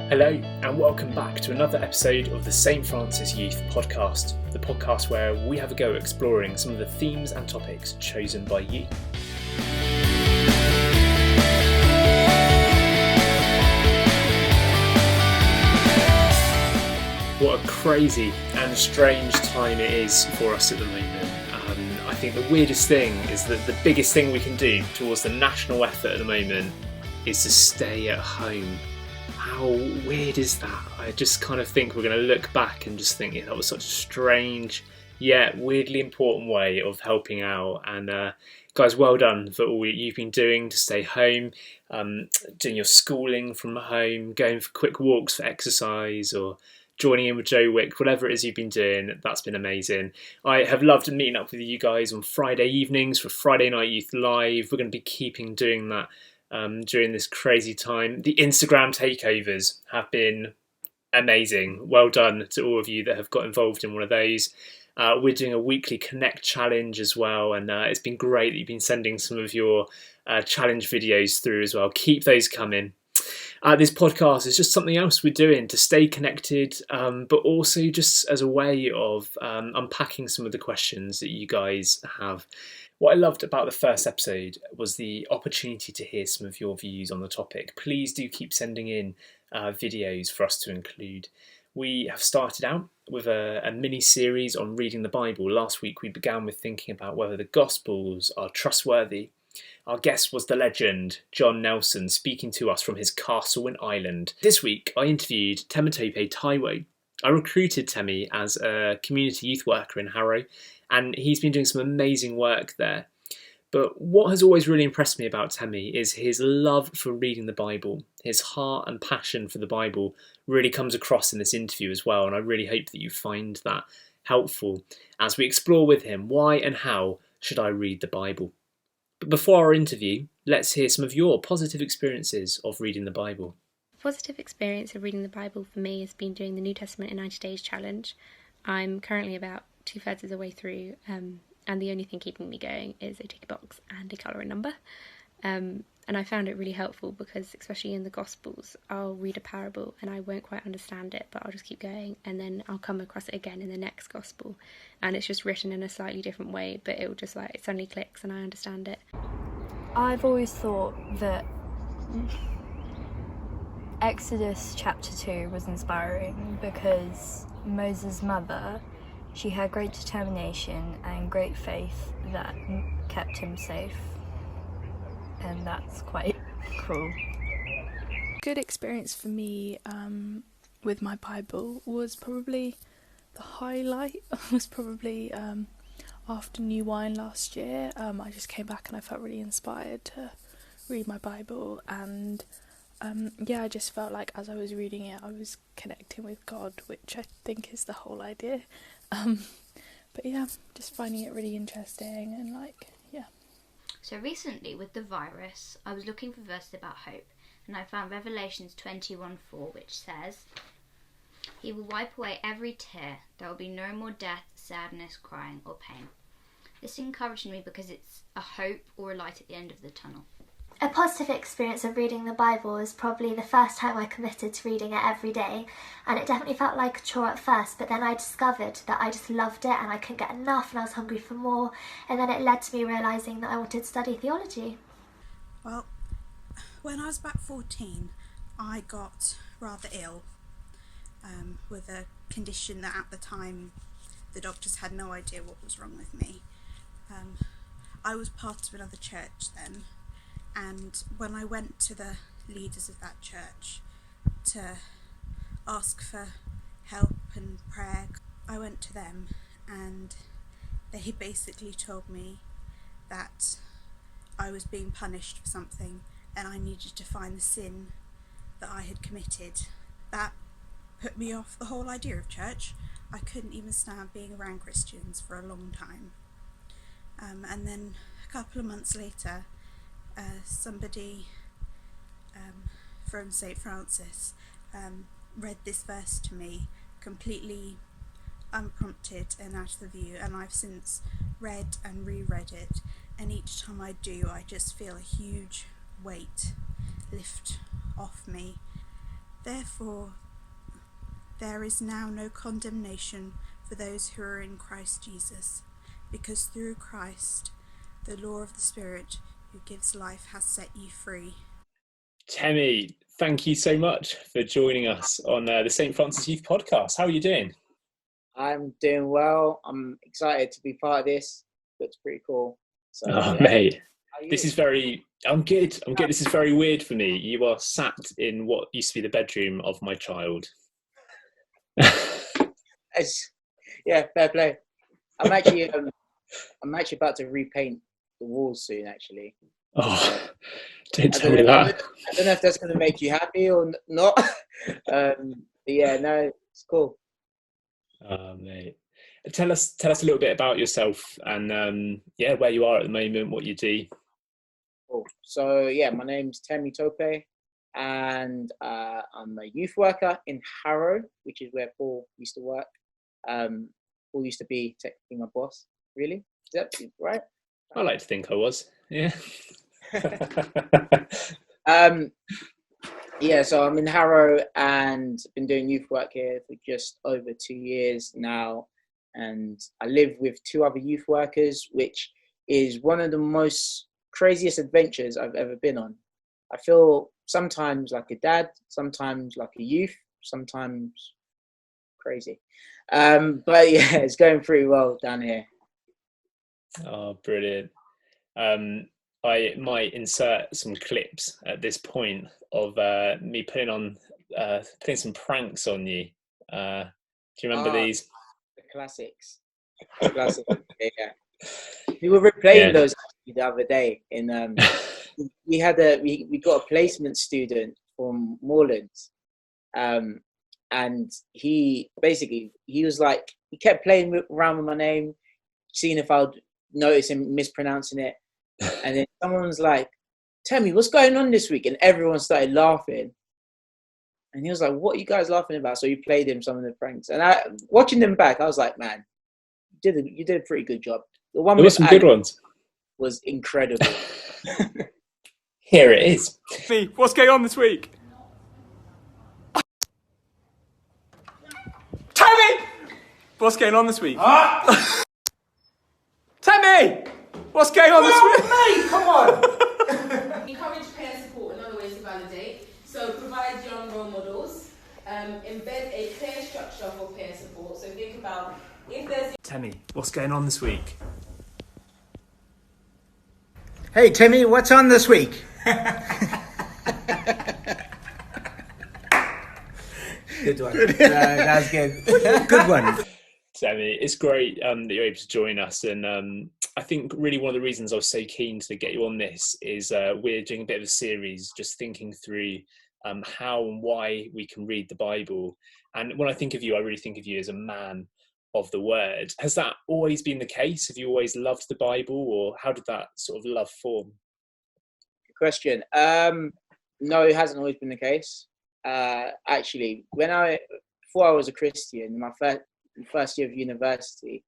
Hello and welcome back to another episode of the St. Francis Youth Podcast, the podcast where we have a go at exploring some of the themes and topics chosen by you. What a crazy and strange time it is for us at the moment. I think the weirdest thing is that the biggest thing we can do towards the national effort at the moment is to stay at home. How weird is that? I just kind of think we're going to look back and just think, that was such a strange yet weirdly important way of helping out. And guys, well done for all you've been doing to stay home, doing your schooling from home, going for quick walks for exercise, or joining in with Joe Wick, whatever it is you've been doing. That's been amazing. I have loved meeting up with you guys on Friday evenings for Friday Night Youth Live. We're going to be keeping doing that during this crazy time. The Instagram takeovers have been amazing. Well done to all of you that have got involved in one of those. We're doing a weekly Connect challenge as well, and it's been great that you've been sending some of your challenge videos through as well. Keep those coming. This podcast is just something else we're doing to stay connected, but also just as a way of unpacking some of the questions that you guys have. What I loved about the first episode was the opportunity to hear some of your views on the topic. Please do keep sending in videos for us to include. We have started out with a mini-series on reading the Bible. Last week we began with thinking about whether the Gospels are trustworthy. Our guest was the legend, John Nelson, speaking to us from his castle in Ireland. This week I interviewed Temitope Taiwo. I recruited Temi as a community youth worker in Harrow, and he's been doing some amazing work there. But what has always really impressed me about Temi is his love for reading the Bible. His heart and passion for the Bible really comes across in this interview as well, and I really hope that you find that helpful as we explore with him why and how should I read the Bible. But before our interview, let's hear some of your positive experiences of reading the Bible. A positive experience of reading the Bible for me has been doing the New Testament in 90 Days challenge. I'm currently about 2/3 of the way through, and the only thing keeping me going is a tick box and a colour and number. And I found it really helpful because, especially in the Gospels, I'll read a parable and I won't quite understand it, but I'll just keep going, and then I'll come across it again in the next Gospel, and it's just written in a slightly different way, but it'll just it suddenly clicks and I understand it. I've always thought that Exodus chapter 2 was inspiring because Moses' mother, she had great determination and great faith that kept him safe, and that's quite cool. Good experience for me with my Bible was probably the highlight was probably after New Wine last year. I just came back and I felt really inspired to read my Bible, and I just felt like as I was reading it I was connecting with God, which I think is the whole idea. But yeah, just finding it really interesting and So recently with the virus, I was looking for verses about hope, and I found Revelations 21:4, which says, "He will wipe away every tear. There will be no more death, sadness, crying, or pain." This encouraged me because it's a hope or a light at the end of the tunnel. A positive experience of reading the Bible was probably the first time I committed to reading it every day, and it definitely felt like a chore at first, but then I discovered that I just loved it and I couldn't get enough and I was hungry for more, and then it led to me realising that I wanted to study theology. Well, when I was about 14, I got rather ill with a condition that at the time the doctors had no idea what was wrong with me. I was part of another church then, and when I went to the leaders of that church to ask for help and prayer, I went to them and they basically told me that I was being punished for something and I needed to find the sin that I had committed. That put me off the whole idea of church. I couldn't even stand being around Christians for a long time. And then a couple of months later, somebody from St. Francis read this verse to me completely unprompted and out of the view, and I've since read and reread it, and each time I do I just feel a huge weight lift off me. Therefore, there is now no condemnation for those who are in Christ Jesus, because through Christ, the law of the Spirit who gives life has set you free. Temi, thank you so much for joining us on the St. Francis Youth Podcast. How are you doing? I'm doing well. I'm excited to be part of this. Looks pretty cool. So, yeah. Mate, this is very... I'm good. This is very weird for me. You are sat in what used to be the bedroom of my child. Yeah, fair play. I'm actually about to repaint the walls soon, actually. Oh, don't tell me that. I don't know if that's going to make you happy or not. But yeah, no, it's cool. Oh, mate. Tell us a little bit about yourself and where you are at the moment, what you do. Cool. So yeah, my name's Temitope, and I'm a youth worker in Harrow, which is where Paul used to work. Paul used to be technically my boss. Really? Is that right? I like to think I was. Yeah. Yeah, so I'm in Harrow and been doing youth work here for just over 2 years now. And I live with 2 other youth workers, which is one of the most craziest adventures I've ever been on. I feel sometimes like a dad, sometimes like a youth, sometimes crazy. But yeah, it's going pretty well down here. Oh, brilliant. I might insert some clips at this point of me putting some pranks on you. Do you remember these? The classics. Yeah. We were replaying those the other day. We got a placement student from Moorlands, and he was like, he kept playing around with my name, seeing if I'd notice him mispronouncing it. And then someone was like, "Temi, what's going on this week?" And everyone started laughing. And he was like, "What are you guys laughing about?" So you played him some of the pranks. And watching them back, I was like, "Man, you did a pretty good job." The one there were some good ones. Was incredible. Here it is. What's going on this week? Temi! What's going on this week? Temi! What's going on this week? Mate, come on! Encourage peer support and other ways to validate. So provide young role models. Embed a clear structure for peer support. So think about if there's... Temi, what's going on this week? Hey Timmy, what's on this week? Good one. That's good. Good one. Temi, it's great that you're able to join us, and I think really one of the reasons I was so keen to get you on this is we're doing a bit of a series just thinking through how and why we can read the Bible. And when I think of you, I really think of you as a man of the word. Has that always been the case? Have you always loved the Bible, or how did that sort of love form? Good question. No, it hasn't always been the case. Actually, before I was a Christian, my first year of university,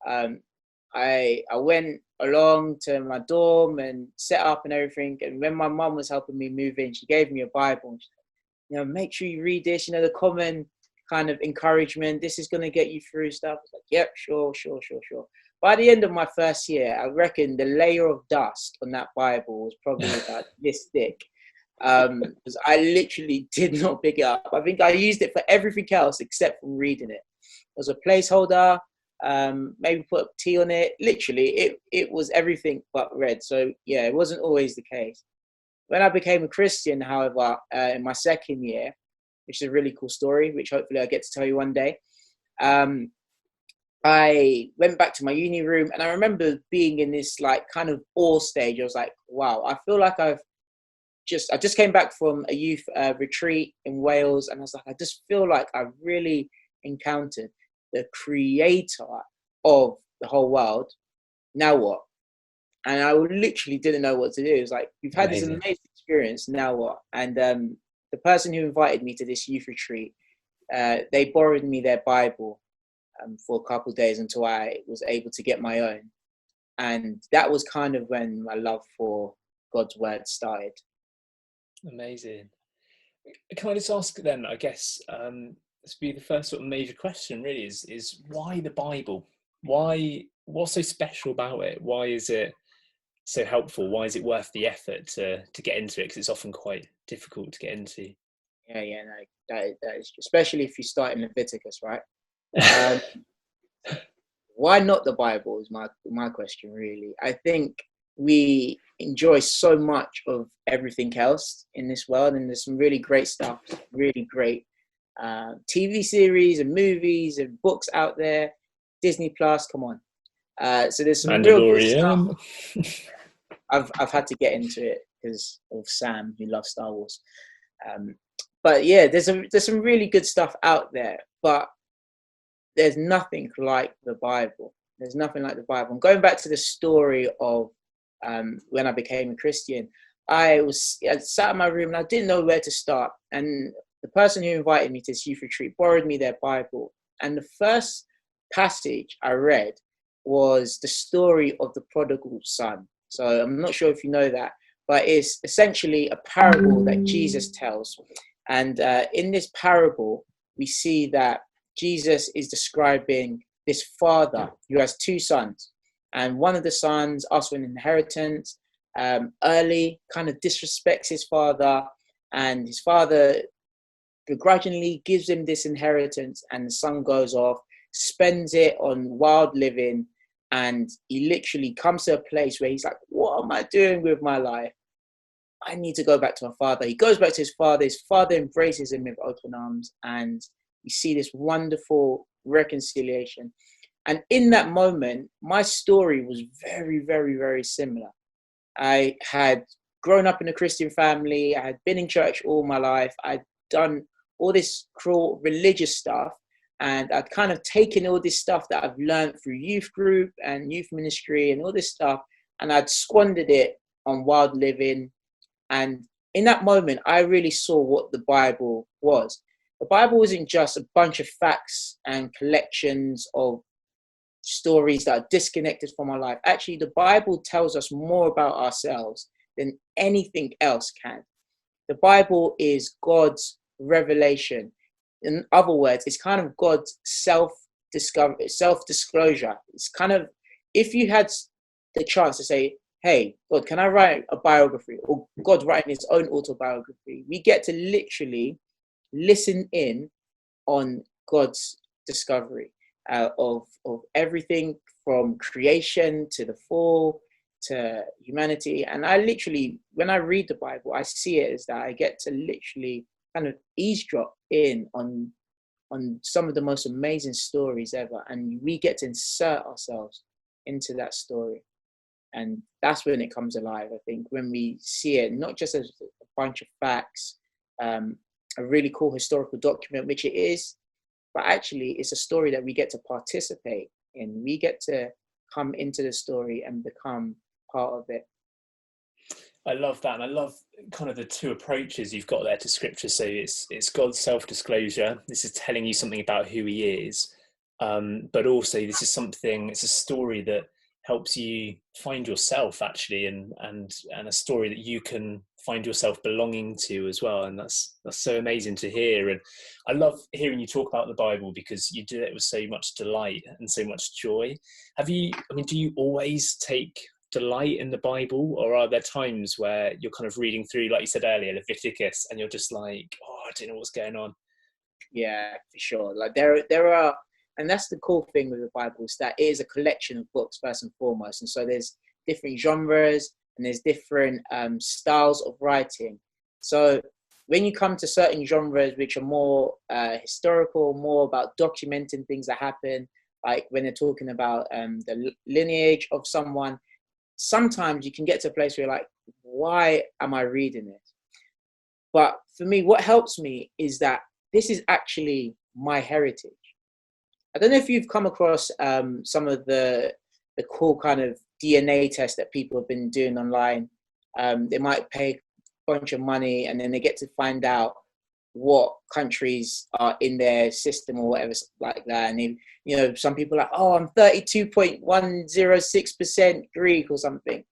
I went along to my dorm and set up and everything. And when my mum was helping me move in, she gave me a Bible. And she said, make sure you read this. The common kind of encouragement. This is going to get you through stuff. I was like, yep, sure. By the end of my first year, I reckon the layer of dust on that Bible was probably about this thick. Because I literally did not pick it up. I think I used it for everything else except for reading it. It was a placeholder, maybe put a tea on it. Literally, it was everything but read. So yeah, it wasn't always the case. When I became a Christian, however, in my second year, which is a really cool story, which hopefully I get to tell you one day, I went back to my uni room, and I remember being in this like kind of awe stage. I was like, wow, I feel like I just came back from a youth retreat in Wales, and I was like, I just feel like I really encountered the creator of the whole world. Now what? And I literally didn't know what to do. It was like, you've had this amazing experience, now what? And the person who invited me to this youth retreat, they borrowed me their Bible for a couple of days until I was able to get my own. And that was kind of when my love for God's word started. Amazing. Can I just ask then, I guess, this would be the first sort of major question really, is why the Bible? What's so special about it? Why is it so helpful? Why is it worth the effort to get into it? Because it's often quite difficult to get into. Yeah, no, that is, especially if you start in Leviticus, right? Why not the Bible is my question, really. I think we enjoy so much of everything else in this world, and there's some really great stuff, really great TV series and movies and books out there. Disney Plus, come on. So there's some real good stuff. I've had to get into it because of Sam, who loves Star Wars. But yeah, there's some really good stuff out there, but there's nothing like the Bible. There's nothing like the Bible. And going back to the story of when I became a Christian, I sat in my room and I didn't know where to start. And the person who invited me to this youth retreat borrowed me their Bible. And the first passage I read was the story of the prodigal son. So I'm not sure if you know that, but it's essentially a parable that Jesus tells. And in this parable, we see that Jesus is describing this father who has two sons. And one of the sons asks for an inheritance early, kind of disrespects his father. And his father begrudgingly gives him this inheritance. And the son goes off, spends it on wild living. And he literally comes to a place where he's like, what am I doing with my life? I need to go back to my father. He goes back to his father. His father embraces him with open arms. And you see this wonderful reconciliation. And in that moment, my story was very, very, very similar. I had grown up in a Christian family. I had been in church all my life. I'd done all this cruel religious stuff. And I'd kind of taken all this stuff that I've learned through youth group and youth ministry and all this stuff, and I'd squandered it on wild living. And in that moment, I really saw what the Bible was. The Bible wasn't just a bunch of facts and collections of stories that are disconnected from our life. Actually, the Bible tells us more about ourselves than anything else can. The Bible is God's revelation. In other words, it's kind of God's self-disclosure. It's kind of, if you had the chance to say, hey, God, can I write a biography? Or God writing his own autobiography, we get to literally listen in on God's discovery of everything from creation to the fall to humanity. And I literally, when I read the Bible, I see it as that I get to literally kind of eavesdrop in on some of the most amazing stories ever, and we get to insert ourselves into that story. And that's when it comes alive, I think, when we see it not just as a bunch of facts, a really cool historical document, which it is, but actually it's a story that we get to participate in. We get to come into the story and become part of it. I love that, and I love kind of the two approaches you've got there to scripture. So it's God's self-disclosure. This is telling you something about who he is, but also this is something, it's a story that helps you find yourself actually, and a story that you can find yourself belonging to as well. And that's so amazing to hear. And I love hearing you talk about the Bible because you do it with so much delight and so much joy. Do you always take delight in the Bible, or are there times where you're kind of reading through, like you said earlier, Leviticus, and you're just like, oh, I don't know what's going on? Yeah, for sure. Like there are, and that's the cool thing with the Bible, is that it is a collection of books first and foremost. And so there's different genres and there's different styles of writing. So when you come to certain genres which are more historical, more about documenting things that happen, like when they're talking about the lineage of someone, sometimes you can get to a place where you're like, why am I reading this? But for me, what helps me is that this is actually my heritage. I don't know if you've come across some of the cool kind of DNA tests that people have been doing online. They might pay a bunch of money and then they get to find out what countries are in their system or whatever like that. And some people are like, oh, I'm 32.106% Greek or something.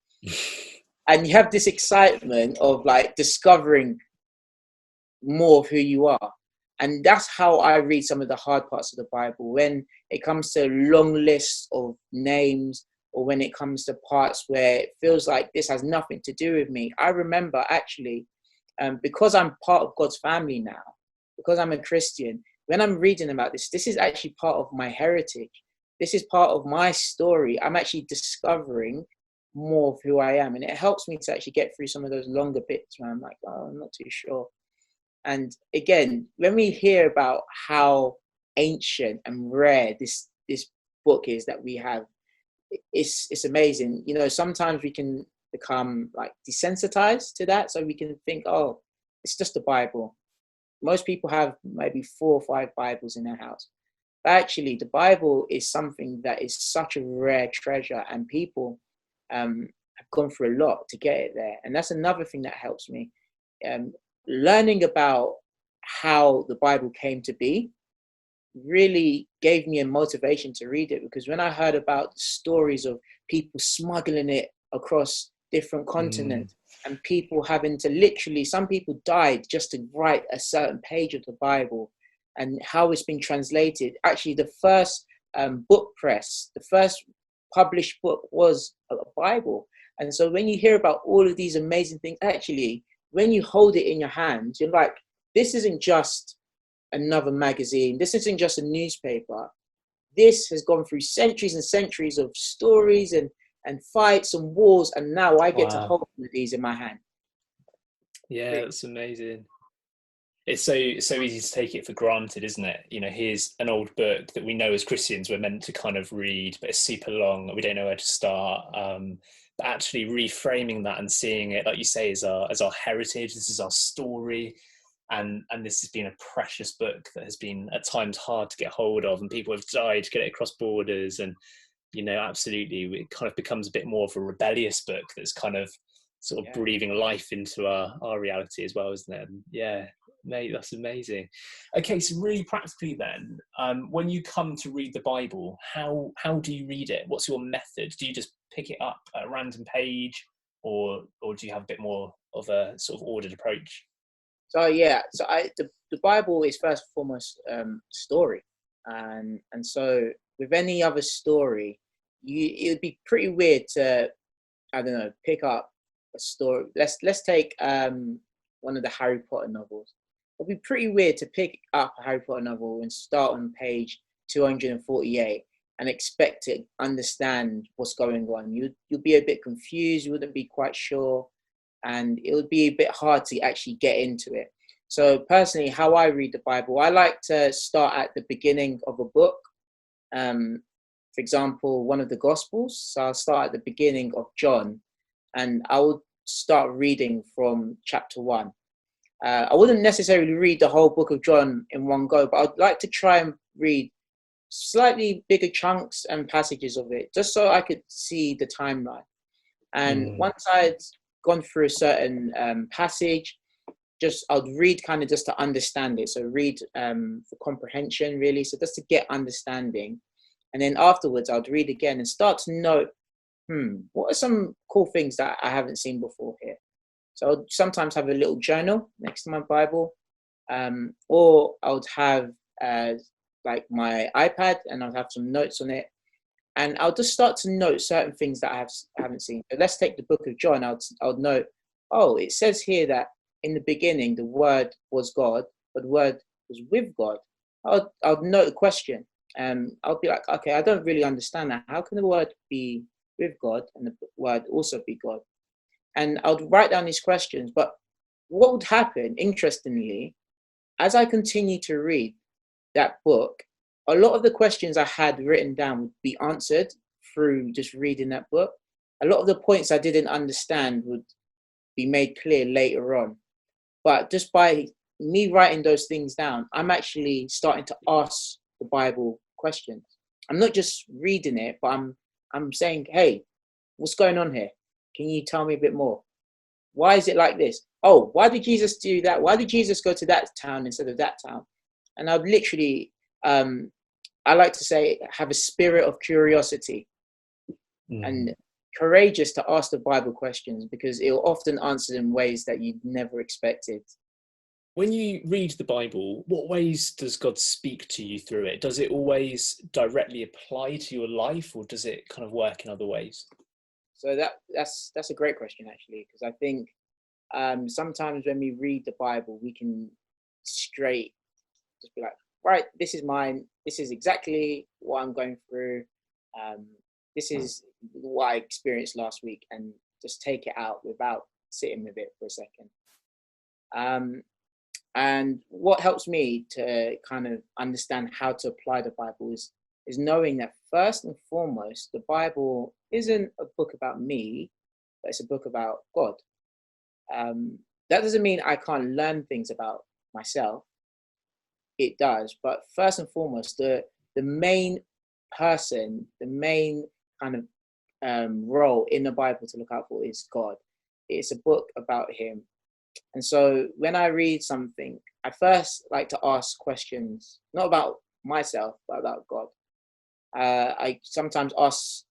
And you have this excitement of like discovering more of who you are. And that's how I read some of the hard parts of the Bible. When it comes to long lists of names, or when it comes to parts where it feels like this has nothing to do with me, I remember actually, because I'm part of God's family now, because I'm a Christian, when I'm reading about this, this is actually part of my heritage. This is part of my story. I'm actually discovering more of who I am. And it helps me to actually get through some of those longer bits where I'm like, oh, I'm not too sure. And again, when we hear about how ancient and rare this book is that we have, it's amazing. You know, sometimes we can become like desensitized to that. So we can think, oh, it's just the Bible. Most people have maybe 4 or 5 Bibles in their house. But actually, the Bible is something that is such a rare treasure, and people have gone through a lot to get it there. And that's another thing that helps me. Learning about how the Bible came to be really gave me a motivation to read it, because when I heard about the stories of people smuggling it across different continents and people having to literally, some people died just to write a certain page of the Bible, and how it's been translated. Actually, the first book press, the first published book was a Bible. And so when you hear about all of these amazing things, actually, when you hold it in your hands, you're like, this isn't just another magazine. This isn't just a newspaper. This has gone through centuries and centuries of stories and fights and wars. And now I get to hold one of these in my hand. Yeah, that's amazing. It's so easy to take it for granted, isn't it? You know, here's an old book that we know as Christians we're meant to kind of read, but it's super long. We don't know where to start. But actually reframing that and seeing it, like you say, as our heritage. This is our story, and this has been a precious book that has been at times hard to get hold of, and people have died to get it across borders. And you know, absolutely, it kind of becomes a bit more of a rebellious book that's kind of sort of breathing life into our reality as well, isn't it? Yeah, mate, that's amazing. Okay, so really practically then, when you come to read the Bible, how do you read it? What's your method? Do you just pick it up at a random page, or do you have a bit more of a sort of ordered approach? So yeah, so the Bible is first and foremost story, and so with any other story, it would be pretty weird to, I don't know, pick up a story. Let's take one of the Harry Potter novels. It'd be pretty weird to pick up a Harry Potter novel and start on page 248 and expect to understand what's going on. You'll be a bit confused. You wouldn't be quite sure, and it would be a bit hard to actually get into it. So personally, how I read the Bible, I like to start at the beginning of a book. For example, one of the Gospels. So I'll start at the beginning of John, and I will start reading from chapter 1. I wouldn't necessarily read the whole book of John in one go, but I'd like to try and read slightly bigger chunks and passages of it, just so I could see the timeline. And once I'd gone through a certain passage, I'd read kind of just to understand it. So read for comprehension, really. So just to get understanding. And then afterwards, I'd read again and start to note, what are some cool things that I haven't seen before here? So I'd sometimes have a little journal next to my Bible, or I would have like my iPad, and I'll have some notes on it. And I'll just start to note certain things that I haven't seen. So let's take the book of John. I'll note, it says here that in the beginning, the Word was God, but the Word was with God. I'll note the question. I'll be like, okay, I don't really understand that. How can the Word be with God and the Word also be God? And I'll write down these questions. But what would happen, interestingly, as I continue to read that book, a lot of the questions I had written down would be answered through just reading that book. A lot of the points I didn't understand would be made clear later on. But just by me writing those things down, I'm actually starting to ask the Bible questions. I'm not just reading it, but I'm saying, hey, what's going on here? Can you tell me a bit more? Why is it like this? Oh, why did Jesus do that? Why did Jesus go to that town instead of that town? And I'd literally, I like to say, have a spirit of curiosity and courageous to ask the Bible questions, because it will often answer in ways that you'd never expected. When you read the Bible, what ways does God speak to you through it? Does it always directly apply to your life, or does it kind of work in other ways? So that's a great question, actually, because I think sometimes when we read the Bible, we can straight just be like, right, this is mine. This is exactly what I'm going through. This is what I experienced last week, and just take it out without sitting with it for a second. And what helps me to kind of understand how to apply the Bible is knowing that first and foremost, the Bible isn't a book about me, but it's a book about God. That doesn't mean I can't learn things about myself. It does, but first and foremost, the main person, the main kind of role in the Bible to look out for is God. It's a book about Him. And so when I read something, I first like to ask questions, not about myself, but about God. I sometimes ask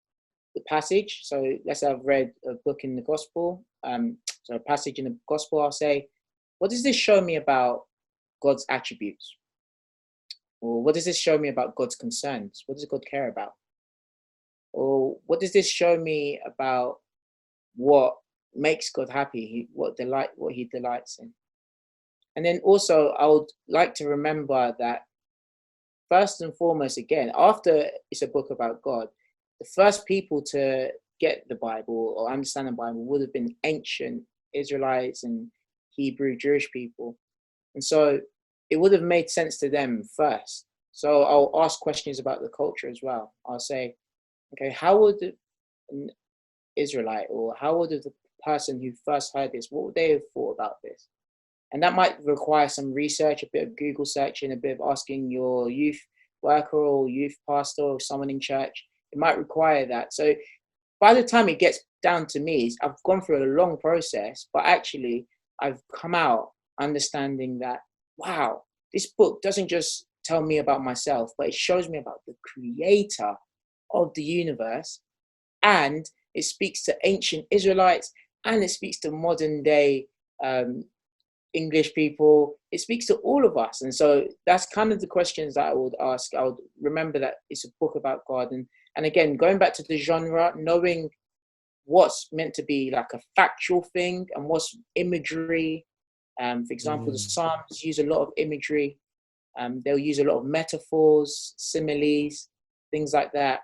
the passage. So let's say I've read a book in the gospel, so a passage in the gospel, I'll say, what does this show me about God's attributes? Or what does this show me about God's concerns? What does God care about? Or what does this show me about what makes God happy, what He delights in? And then also, I would like to remember that first and foremost, again, after it's a book about God, the first people to get the Bible or understand the Bible would have been ancient Israelites and Hebrew Jewish people. And so it would have made sense to them first. So I'll ask questions about the culture as well. I'll say, okay, how would an Israelite, or how would the person who first heard this, what would they have thought about this? And that might require some research, a bit of Google searching, a bit of asking your youth worker or youth pastor or someone in church. It might require that. So by the time it gets down to me, I've gone through a long process, but actually I've come out understanding that, wow, this book doesn't just tell me about myself, but it shows me about the creator of the universe. And it speaks to ancient Israelites, and it speaks to modern day English people. It speaks to all of us. And so that's kind of the questions that I would ask. I would remember that it's a book about God. And again, going back to the genre, knowing what's meant to be like a factual thing and what's imagery. For example, the Psalms use a lot of imagery. They'll use a lot of metaphors, similes, things like that.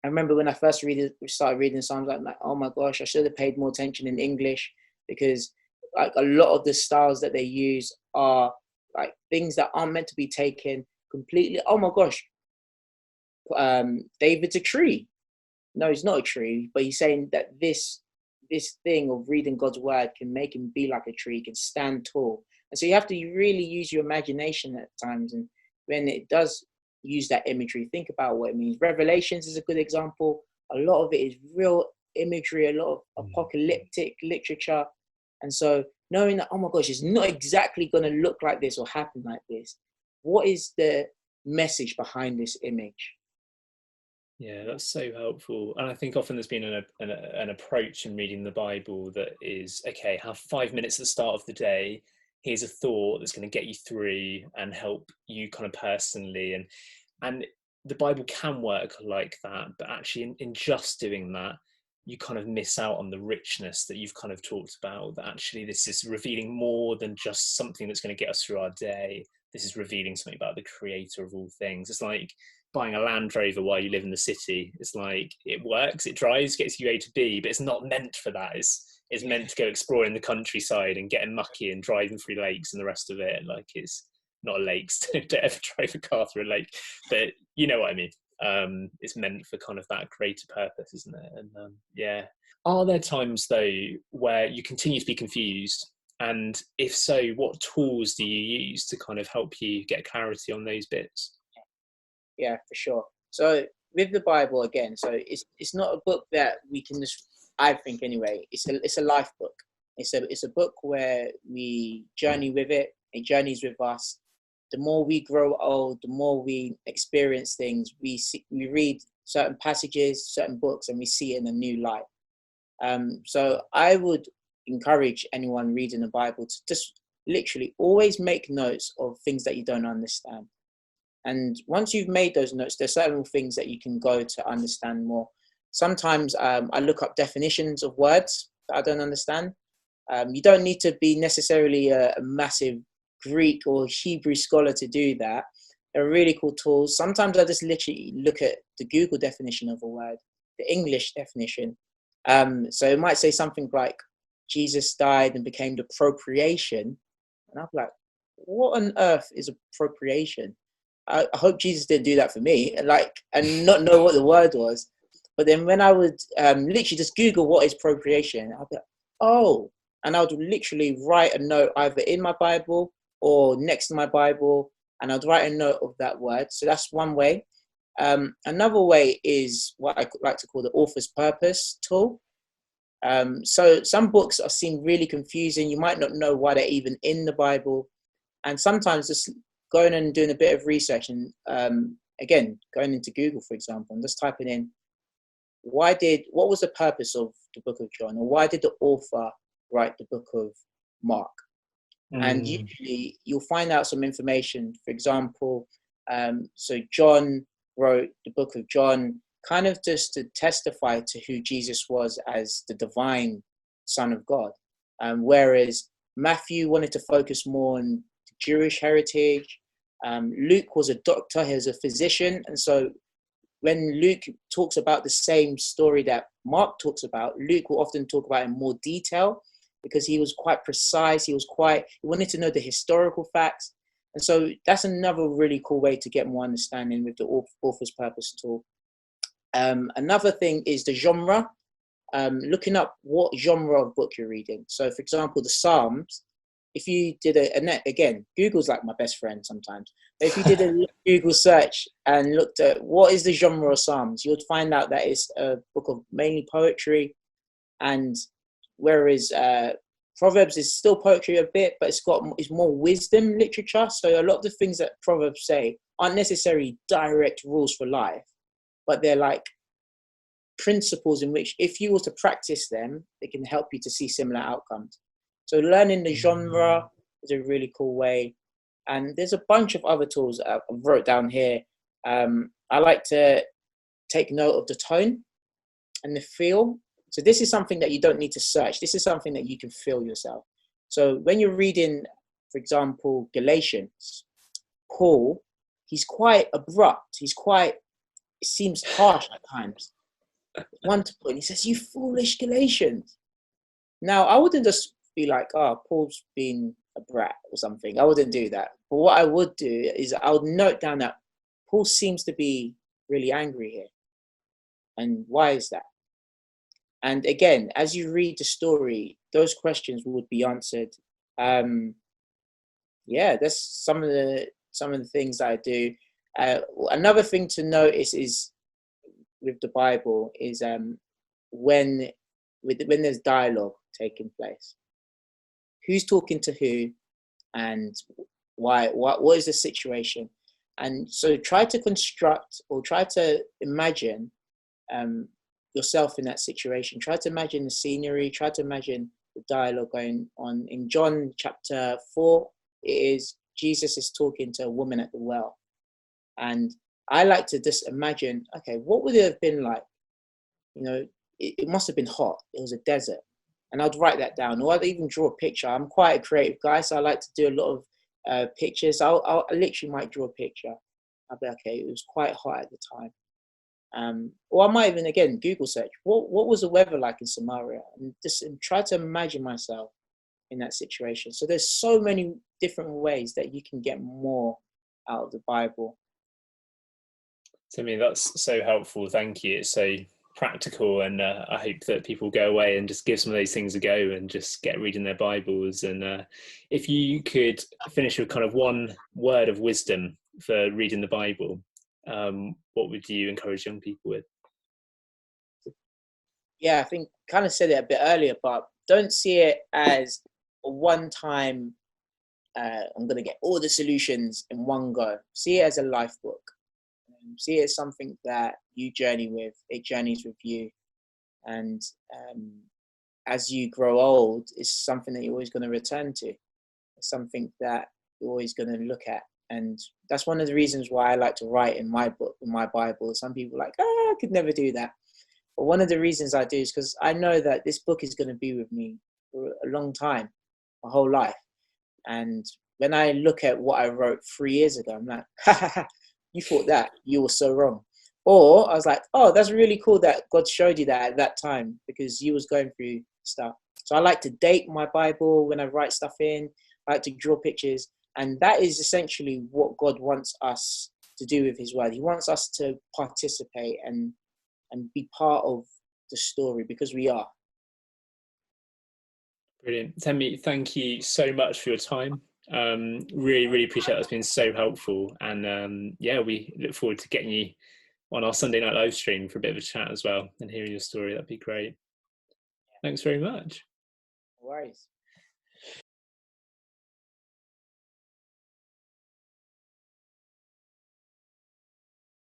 I remember when I first started reading Psalms, I'm like, oh my gosh, I should have paid more attention in English, because like a lot of the styles that they use are like things that aren't meant to be taken completely. Oh my gosh, David's a tree. No, he's not a tree, but he's saying that this thing of reading God's word can make him be like a tree, can stand tall. And so you have to really use your imagination at times. And when it does use that imagery, think about what it means. Revelations is a good example. A lot of it is real imagery, a lot of apocalyptic literature. And so knowing that, oh my gosh, it's not exactly going to look like this or happen like this. What is the message behind this image? Yeah, that's so helpful. And I think often there's been an approach in reading the Bible that is, okay, have 5 minutes at the start of the day. Here's a thought that's going to get you through and help you kind of personally. And the Bible can work like that, but actually in just doing that, you kind of miss out on the richness that you've kind of talked about, that actually this is revealing more than just something that's going to get us through our day. This is revealing something about the creator of all things. It's like buying a Land Rover while you live in the city. It's like, it works, it drives, gets you A to B, but it's not meant for that. It's meant to go exploring the countryside and getting mucky and driving through lakes and the rest of it. Like, it's not lakes, don't ever drive a car through a lake, but you know what I mean. It's meant for kind of that greater purpose, isn't it? And yeah. Are there times though where you continue to be confused? And if so, what tools do you use to kind of help you get clarity on those bits? Yeah, for sure. So with the Bible again, so it's not a book that we can just, I think anyway, it's a life book. It's a book where we journey with it. It journeys with us. The more we grow old, the more we experience things. We read certain passages, certain books, and we see it in a new light. So I would encourage anyone reading the Bible to just literally always make notes of things that you don't understand. And once you've made those notes, there's certain things that you can go to understand more. Sometimes I look up definitions of words that I don't understand. You don't need to be necessarily a massive Greek or Hebrew scholar to do that. They're really cool tools. Sometimes I just literally look at the Google definition of a word, the English definition. So it might say something like, Jesus died and became the procreation. And I'm like, what on earth is appropriation? I hope Jesus didn't do that for me, and not know what the word was. But then when I would literally just Google what is procreation, I'll be like, oh, and I would literally write a note either in my Bible or next to my Bible, and I'd write a note of that word. So that's one way. Another way is what I like to call the author's purpose tool. So some books seem really confusing. You might not know why they're even in the Bible. And sometimes just going and doing a bit of research and again, going into Google, for example, and just typing in, what was the purpose of the book of John? Or why did the author write the book of Mark? And usually you'll find out some information. For example, so John wrote the book of John kind of just to testify to who Jesus was as the divine Son of God. Whereas Matthew wanted to focus more on Jewish heritage. Luke was a doctor, he was a physician. And so when Luke talks about the same story that Mark talks about, Luke will often talk about it in more detail because he was quite precise. He wanted to know the historical facts. And so that's another really cool way to get more understanding with the author's purpose tool. Another thing is the genre, looking up what genre of book you're reading. So for example, the Psalms, if you did again, Google's like my best friend sometimes. But if you did a Google search and looked at what is the genre of Psalms, you would find out that it's a book of mainly poetry. And whereas Proverbs is still poetry a bit, but it's more wisdom literature. So a lot of the things that Proverbs say aren't necessarily direct rules for life, but they're like principles in which if you were to practice them, they can help you to see similar outcomes. So learning the genre is a really cool way. And there's a bunch of other tools that I wrote down here. I like to take note of the tone and the feel. So this is something that you don't need to search. This is something that you can feel yourself. So when you're reading, for example, Galatians, Paul, he's quite abrupt. It seems harsh at times. At one point, he says, "You foolish Galatians." Now, I wouldn't just be like, "Oh, Paul's been a brat" or something. I wouldn't do that. But what I would do is I would note down that Paul seems to be really angry here. And why is that? And again, as you read the story, those questions would be answered. That's some of the things I do. Another thing to notice is with the Bible is when there's dialogue taking place, who's talking to who, and why? What is the situation? And so try to construct or try to imagine yourself in that situation. Try to imagine the scenery. Try to imagine the dialogue going on. In John chapter 4, it is Jesus is talking to a woman at the well. And I like to just imagine, okay, what would it have been like? You know, it must have been hot. It was a desert. And I'd write that down. Or I'd even draw a picture. I'm quite a creative guy, so I like to do a lot of pictures. I literally might draw a picture. I'll be, okay, it was quite hot at the time. Or I might even, again, Google search, what was the weather like in Samaria? And just try to imagine myself in that situation. So there's so many different ways that you can get more out of the Bible. To me, that's so helpful. Thank you. It's so practical, and I hope that people go away and just give some of those things a go and just get reading their Bibles. And if you could finish with kind of one word of wisdom for reading the Bible, what would you encourage young people with? Yeah, I think kind of said it a bit earlier, but don't see it as a one-time, I'm going to get all the solutions in one go. See it as a life book. See it as something that you journey with. It journeys with you. And as you grow old, it's something that you're always going to return to. It's something that you're always going to look at. And that's one of the reasons why I like to write in my book, in my Bible. Some people are like, I could never do that. But one of the reasons I do is because I know that this book is going to be with me for a long time, my whole life. And when I look at what I wrote 3 years ago, I'm like, ha, ha, ha, you thought that, you were so wrong. Or I was like, oh, that's really cool that God showed you that at that time because you was going through stuff. So I like to date my Bible when I write stuff in. I like to draw pictures. And that is essentially what God wants us to do with his word. He wants us to participate and be part of the story because we are. Brilliant. Temi, thank you so much for your time. Really appreciate it. It's been so helpful. And yeah, we look forward to getting you on our Sunday night live stream for a bit of a chat as well and hearing your story. That'd be great. Thanks very much. No worries.